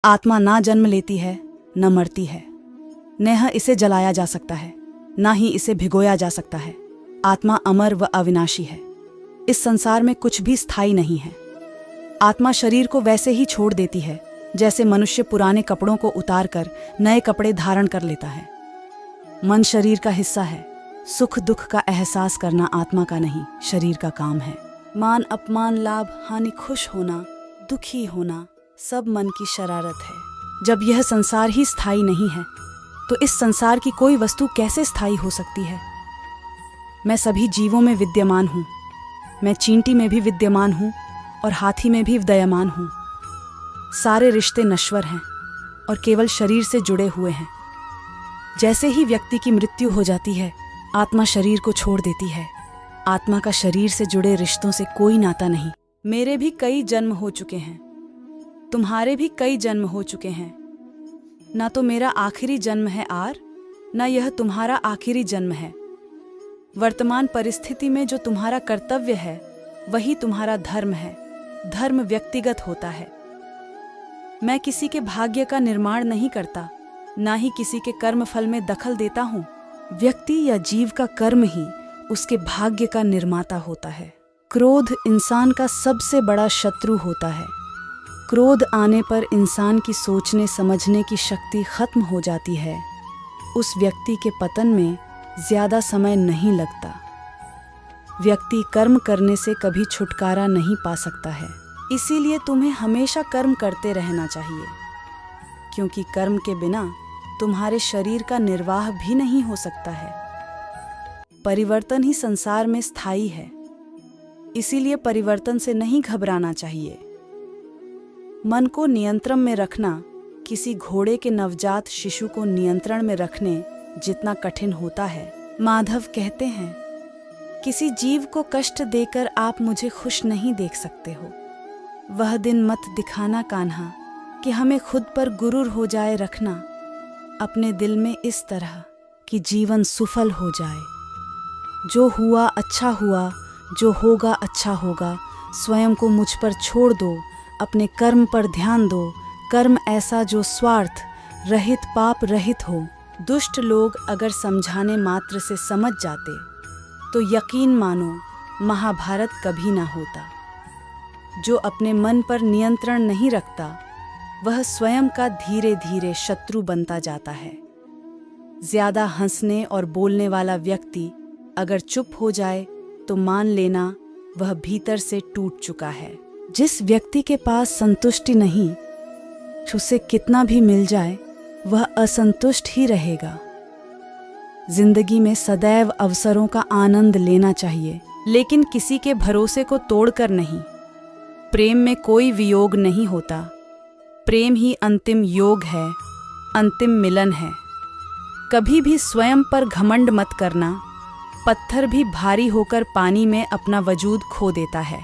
आत्मा ना जन्म लेती है न मरती है, न इसे जलाया जा सकता है ना ही इसे भिगोया जा सकता है। आत्मा अमर व अविनाशी है। इस संसार में कुछ भी स्थायी नहीं है। आत्मा शरीर को वैसे ही छोड़ देती है जैसे मनुष्य पुराने कपड़ों को उतारकर नए कपड़े धारण कर लेता है। मन शरीर का हिस्सा है। सुख दुख का एहसास करना आत्मा का नहीं, शरीर का काम है। मान अपमान, लाभ हानि, खुश होना, दुखी होना सब मन की शरारत है। जब यह संसार ही स्थायी नहीं है तो इस संसार की कोई वस्तु कैसे स्थायी हो सकती है। मैं सभी जीवों में विद्यमान हूँ। मैं चींटी में भी विद्यमान हूँ और हाथी में भी विद्यमान हूँ। सारे रिश्ते नश्वर हैं और केवल शरीर से जुड़े हुए हैं। जैसे ही व्यक्ति की मृत्यु हो जाती है, आत्मा शरीर को छोड़ देती है। आत्मा का शरीर से जुड़े रिश्तों से कोई नाता नहीं। मेरे भी कई जन्म हो चुके हैं, तुम्हारे भी कई जन्म हो चुके हैं। ना तो मेरा आखिरी जन्म है आर, ना यह तुम्हारा आखिरी जन्म है। वर्तमान परिस्थिति में जो तुम्हारा कर्तव्य है वही तुम्हारा धर्म है। धर्म व्यक्तिगत होता है। मैं किसी के भाग्य का निर्माण नहीं करता, ना ही किसी के कर्म फल में दखल देता हूँ। व्यक्ति या जीव का कर्म ही उसके भाग्य का निर्माता होता है। क्रोध इंसान का सबसे बड़ा शत्रु होता है। क्रोध आने पर इंसान की सोचने समझने की शक्ति खत्म हो जाती है। उस व्यक्ति के पतन में ज्यादा समय नहीं लगता। व्यक्ति कर्म करने से कभी छुटकारा नहीं पा सकता है। इसीलिए तुम्हें हमेशा कर्म करते रहना चाहिए, क्योंकि कर्म के बिना तुम्हारे शरीर का निर्वाह भी नहीं हो सकता है। परिवर्तन ही संसार में स्थायी है, इसीलिए परिवर्तन से नहीं घबराना चाहिए। मन को नियंत्रण में रखना किसी घोड़े के नवजात शिशु को नियंत्रण में रखने जितना कठिन होता है। माधव कहते हैं, किसी जीव को कष्ट देकर आप मुझे खुश नहीं देख सकते हो। वह दिन मत दिखाना कान्हा कि हमें खुद पर गुरूर हो जाए रखना अपने दिल में इस तरह कि जीवन सुफल हो जाए। जो हुआ अच्छा हुआ, जो होगा अच्छा होगा। स्वयं को मुझ पर छोड़ दो, अपने कर्म पर ध्यान दो। कर्म ऐसा जो स्वार्थ रहित, पाप रहित हो। दुष्ट लोग अगर समझाने मात्र से समझ जाते तो यकीन मानो महाभारत कभी ना होता। जो अपने मन पर नियंत्रण नहीं रखता वह स्वयं का धीरे धीरे शत्रु बनता जाता है। ज्यादा हंसने और बोलने वाला व्यक्ति अगर चुप हो जाए तो मान लेना वह भीतर से टूट चुका है। जिस व्यक्ति के पास संतुष्टि नहीं, उसे कितना भी मिल जाए वह असंतुष्ट ही रहेगा। जिंदगी में सदैव अवसरों का आनंद लेना चाहिए, लेकिन किसी के भरोसे को तोड़कर नहीं। प्रेम में कोई वियोग नहीं होता। प्रेम ही अंतिम योग है, अंतिम मिलन है। कभी भी स्वयं पर घमंड मत करना। पत्थर भी भारी होकर पानी में अपना वजूद खो देता है।